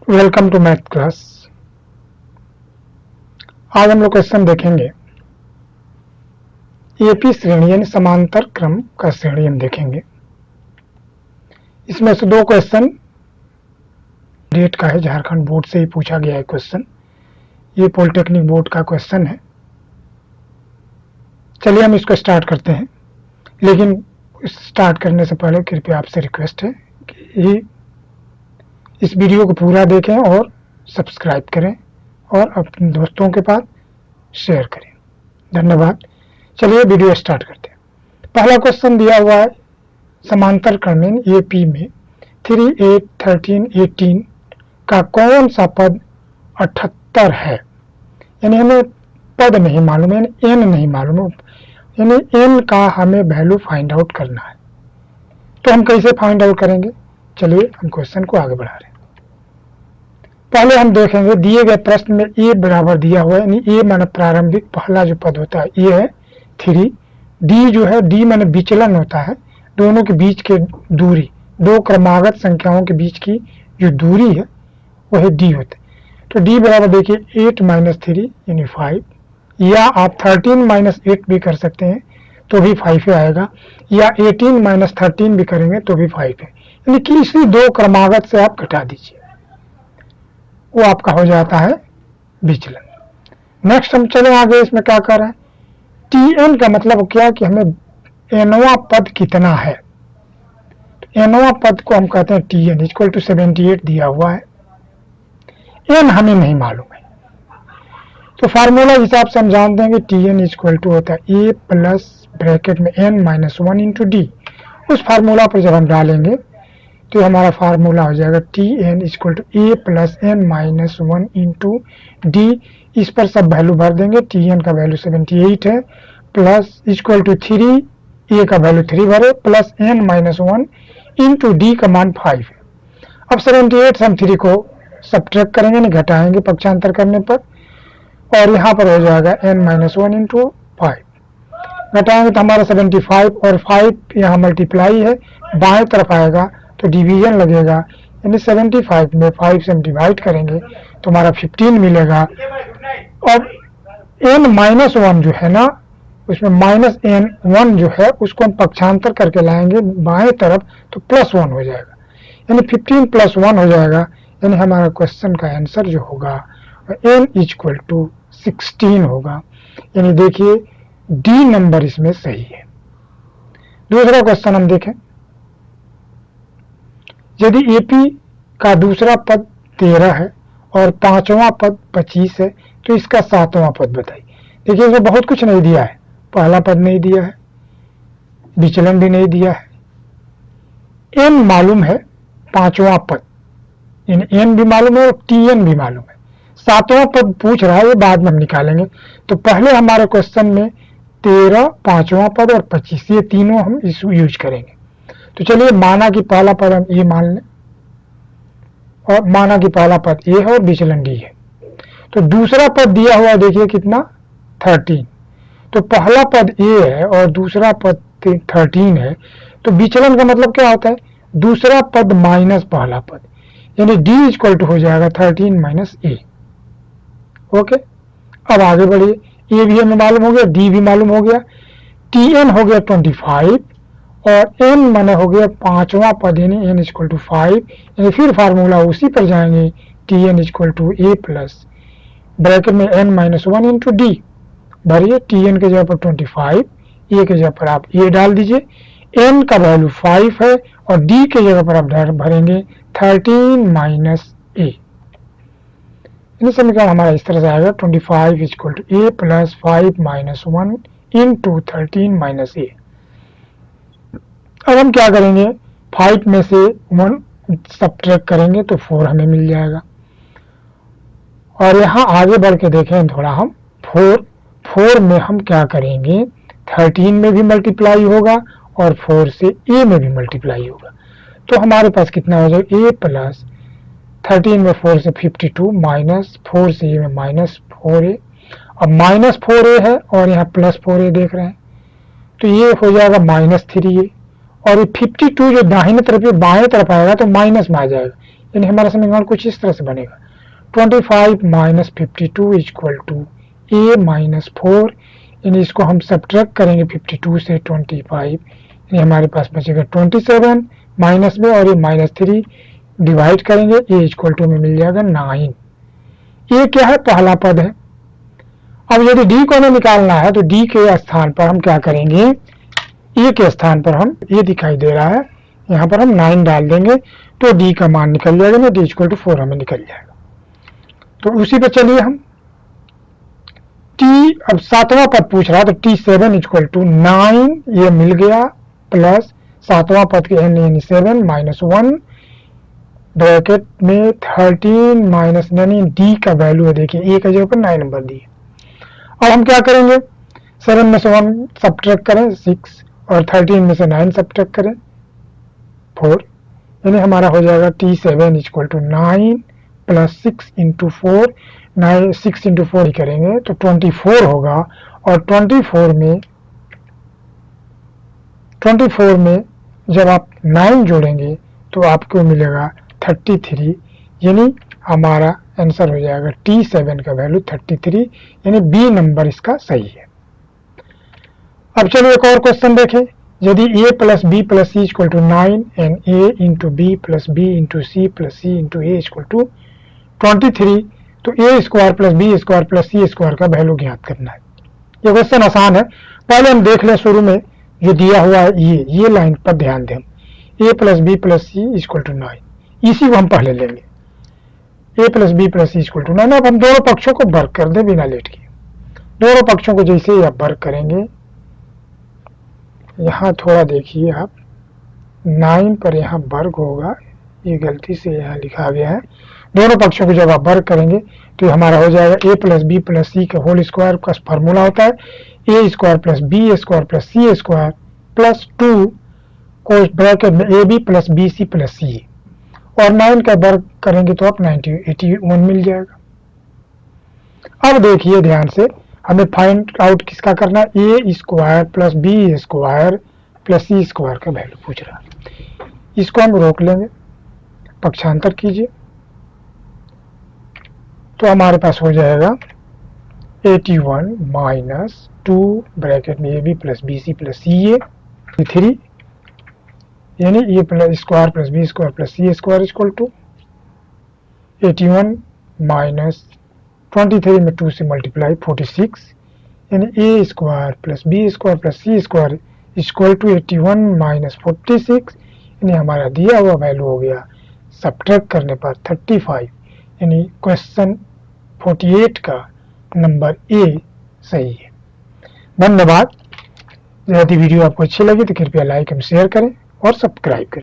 Welcome to math class. आज हम लोग क्वेश्चन देखेंगे एपी श्रेणी यानी समांतर क्रम का श्रेणी हम देखेंगे। इसमें से दो क्वेश्चन डेट का है, झारखंड बोर्ड से ही पूछा गया है क्वेश्चन। ये पॉलिटेक्निक बोर्ड का क्वेश्चन है। चलिए हम इसको स्टार्ट करते हैं, लेकिन स्टार्ट करने से पहले कृपया आपसे रिक्वेस्ट है कि इस वीडियो को पूरा देखें और सब्सक्राइब करें और अपने दोस्तों के पास शेयर करें। धन्यवाद। चलिए वीडियो स्टार्ट करते हैं। पहला क्वेश्चन दिया हुआ है समांतर क्रम एपी में 3, 8, 13, 18 का कौन सा पद 78 है। यानी हमें पद नहीं मालूम है, एन नहीं मालूम है, यानी एन का हमें वैल्यू फाइंड आउट करना है। तो हम कैसे फाइंड आउट करेंगे, चलिए हम क्वेश्चन को आगे बढ़ा रहे हैं। पहले हम देखेंगे दिए गए प्रश्न में ए बराबर दिया हुआ है, यानी ए माने प्रारंभिक पहला जो पद होता है ये है 3, डी जो है डी माने विचलन होता है, दोनों के बीच के दूरी, दो क्रमागत संख्याओं के बीच की जो दूरी है वह डी होता है। तो डी बराबर देखिए 8 - 3 यानी 5, या आप 13 - 8 भी कर सकते हैं तो भी 5 आएगा, या 18 - 13 भी करेंगे तो भी 5 है। यानी कि इसी दो क्रमागत से आप घटा दीजिए, वो आपका हो जाता है विचलन। नेक्स्ट हम चले आगे, इसमें क्या कर रहे हैं, टी एन का मतलब क्या कि हमें एनवा पद कितना है। तो एनवा पद को हम कहते हैं टी एन इक्वल टू 78 दिया हुआ है, एन हमें नहीं मालूम है। तो फार्मूला हिसाब से हम जानते हैं कि टी एन इक्वल टू होता है ए प्लस ब्रैकेट में एन -1 इंटू डी। उस फार्मूला पर जब हम डालेंगे तो हमारा फार्मूला हो जाएगा T n equal to A plus n -1 into D. इस पर सब वैल्यू भर देंगे। टी एन का वैल्यू 78 है, प्लस इक्वल टू 3, ए का वैल्यू 3 भरे, प्लस एन -1 इंटू डी का मान 5 है। अब 78 से हम 3 को सब्ट्रैक्ट करेंगे, नहीं घटाएंगे पक्षांतर करने पर, और यहाँ पर हो जाएगा n -1 इंटू 5। घटाएंगे तो हमारा 75 और 5 यहाँ मल्टीप्लाई है, बाएं तरफ आएगा तो डिवीजन लगेगा, यानी 75 में 5 से हम डिवाइड करेंगे तो हमारा 15 मिलेगा। अब n -1 जो है ना, उसमें -n1 जो है उसको हम पक्षांतर करके लाएंगे बाएं तरफ तो +1 हो जाएगा, यानी 15 + 1 हो जाएगा। यानी हमारा क्वेश्चन का आंसर जो होगा n इक्वल टू 16 होगा। यानी देखिए डी नंबर इसमें सही है। दूसरा क्वेश्चन हम देखें, यदि एपी का दूसरा पद 13 है और पांचवा पद 25 है तो इसका सातवां पद बताइए। देखिए इसमें बहुत कुछ नहीं दिया है, पहला पद नहीं दिया है, विचलन भी नहीं दिया है, एन मालूम है, पांचवा पद एन भी मालूम है और टी एन भी मालूम है, सातवां पद पूछ रहा है, ये बाद में हम निकालेंगे। तो पहले हमारे क्वेश्चन में 13, पांचवा पद और 25 ये तीनों हम इस यूज करेंगे। तो चलिए माना कि पहला पद हम ये मान लें, और माना कि पहला पद ए है और विचलन डी है। तो दूसरा पद दिया हुआ देखिए कितना 13, तो पहला पद ए है और दूसरा पद 13 है, तो विचलन का मतलब क्या होता है, दूसरा पद माइनस पहला पद, यानी डी इक्वल टू हो जाएगा 13 - ए। ओके, अब आगे बढ़िए, ए भी हमें मालूम हो गया, डी भी मालूम हो गया, टी एन हो गया 25 और एन माने हो गया पांचवा पद, यानी एन इक्वल टू 5। यानी फिर फार्मूला उसी पर जाएंगे, T n equal to A plus bracket में n -1 इंटू डी भरिए, टी एन के जगह पर 25, ए के जगह पर आप ए डाल दीजिए, एन का वैल्यू 5 है और डी के जगह पर आप भरेंगे 13 - ए। समीकरण हमारा इस तरह से आएगा 25 equal to A plus 5 - 1 into 13 - A. अब हम क्या करेंगे, 5 में से 1 सब्ट्रैक्ट करेंगे तो 4 हमें मिल जाएगा। और यहाँ आगे बढ़ के देखें थोड़ा, हम 4 में हम क्या करेंगे, 13 में भी मल्टीप्लाई होगा और 4 से ए में भी मल्टीप्लाई होगा। तो हमारे पास कितना हो जाएगा, ए प्लस 13 में 4 से 52 माइनस 4 से ए में -4a। अब -4a है और यहाँ +4a देख रहे हैं, तो ये हो जाएगा -3a, और ये 52 जो दाहिने तरफ बाएं तरफ आएगा तो माइनस में आ जाएगा, यानी हमारा समीकरण कुछ इस तरह से बनेगा 25 minus 52 equal to a minus 4, यानी इसको हम सब्ट्रैक्ट करेंगे 52 से 25, यानी हमारे पास बचेगा 27 माइनस में और ये -3 डिवाइड करेंगे, a इक्वल टू में मिल जाएगा 9। ये क्या है, पहला पद है। अब यदि d को हमें निकालना है तो d के स्थान पर हम क्या करेंगे, a के स्थान पर हम ये दिखाई दे रहा है, यहाँ पर हम 9 डाल देंगे तो d का मान निकल जाएगा ना, d इक्वल टू 4 हमें निकल जाएगा। तो उसी पे चलिए हम t, अब 7वां पद पूछ रहा है तो t7 इक्वल टू 9 ये मिल गया, प्लस 7वां पद के n यानी 7 माइनस 1 ब्रैकेट में 13 माइनस, यानी d का वैल्यू है, देखिए a का जगह पर 9 नंबर दिए। अब हम क्या करेंगे, 7 में से 1 सब्ट्रैक्ट करें 6 और 13 में से 9 सब्ट्रैक्ट करें 4, यानी हमारा हो जाएगा t7 equal to 9 plus 6 into 4, 6 into 4 ही करेंगे तो 24 होगा, और 24 में जब आप 9 जोड़ेंगे तो आपको मिलेगा 33, यानी हमारा आंसर हो जाएगा t7 का वैल्यू 33, यानी बी नंबर इसका सही है। अब चलो एक और क्वेश्चन देखें, यदि a plus B plus C equal to 9 and a into B plus B into C plus C into A equal to 23, तो a square plus B square plus C square का वैल्यू ज्ञात करना है। ये question आसान है, पहले हम देख लें शुरू में जो दिया हुआ है ये लाइन पर ध्यान दें, a plus B plus C equal to 9, इसी को हम पहले लेंगे, a plus B plus C equal to 9। अब हम दोनों पक्षों को वर्क कर दें बिना लेट किए, दोनों पक्षों को जैसे ही आप वर्क करेंगे, यहाँ थोड़ा देखिए आप 9 पर यहाँ वर्ग होगा, ये गलती से यहाँ लिखा गया है, दोनों पक्षों को जब आप वर्ग करेंगे तो हमारा हो जाएगा a plus B plus C का होल स्क्वायर का फॉर्मूला होता है a square plus B square plus C square plus 2 को ब्रैकेट में A B plus B C plus C, और 9 का वर्ग करेंगे तो आप 81 मिल जाएगा। अब देखिए ध्यान से, हमें फाइंड आउट किसका करना है, A square plus B square plus C square का वैल्यू पूछ रहा है। इसको हम रोक लेंगे, पक्षांतर कीजिए तो हमारे पास हो जाएगा 81 माइनस 2 ब्रैकेट में A B plus B C plus C A 3, यानी A plus square plus B square plus C square equal to 81 minus 23 में 2 से मल्टीप्लाई 46, यानी A square plus B square plus C square equal to 81 minus 46, यानी हमारा दिया हुआ value हो गया सब्ट्रैक्ट करने पर 35, यानी क्वेश्चन 48 का नंबर ए सही है। धन्यवाद। यदि वीडियो आपको अच्छी लगी तो कृपया लाइक एवं शेयर करें और सब्सक्राइब करें।